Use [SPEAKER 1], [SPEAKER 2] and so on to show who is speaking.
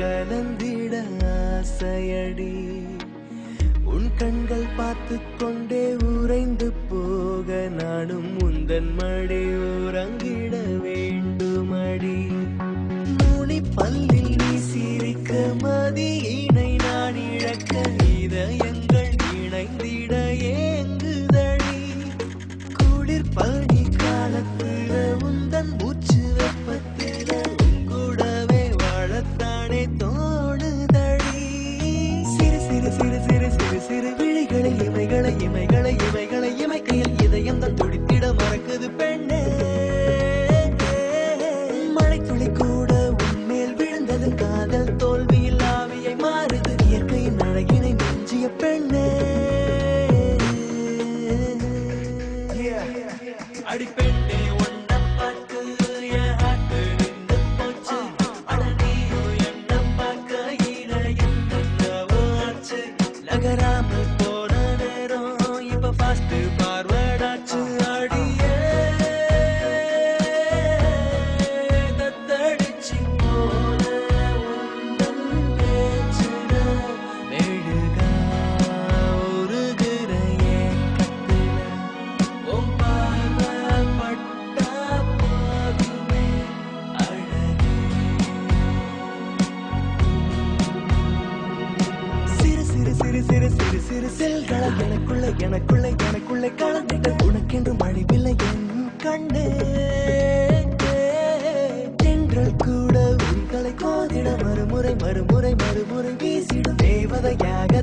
[SPEAKER 1] கலந்திட ஆசையடி உன் கண்கள் பார்த்து கொண்டே உறைந்து போக நானும் உந்தன் மடி உறங்கிட வேண்டுமடி நூனி பல்லில் நீ சிரிக்க மதியினை நான் இழக்க இதயங்கள் இணைந்திட ஏங்குதடி குளிர் பனி காலத்துல உந்தன் மூச்சு வெப்பத்தில கூடவே வாழத்தானே தோணுதடி சிறு சிறு சிறு சிறு சிறு சிறு விழிகளை இமைகளை இமைகளை இமைகளை இமைக்கையில் இதயம் தான் துடித்திட மறக்குது பெண்ணே மழை துளி கூட உன்மேல் விழுந்தது காதல் தோல்வியில் ஆவியை மாறுது இயற்கையின் அழகினை நெஞ்சிய பெண்ணே அடி பெண்ணே உன்னை பார்த்து என் heart நின்னு போச்சு அட நீயும் என்னை பார்க்கையில என்னென்னவோ ஆச்சு நகராமல் போன நேரம் இப்ப fast forward ஆச்சு அடியே தத்தடிச்சு போன உந்தன் பேச்சுல மெழுகா உருகுற ஏக்கத்துல உன் பார்வை பட்டா போதுமே அழகே சிறு சிறு சிறு சிறு சிறு சிறு செல்களை எனக்குள்ளே கலந்திட்ட உனக்கென்று மழைவில்லை என் கண்ணே தென்றல் கூட உங்களை கோதிட மறுமுறை மறுமுறை மறுமுறை வீசிடும் தேவதையாக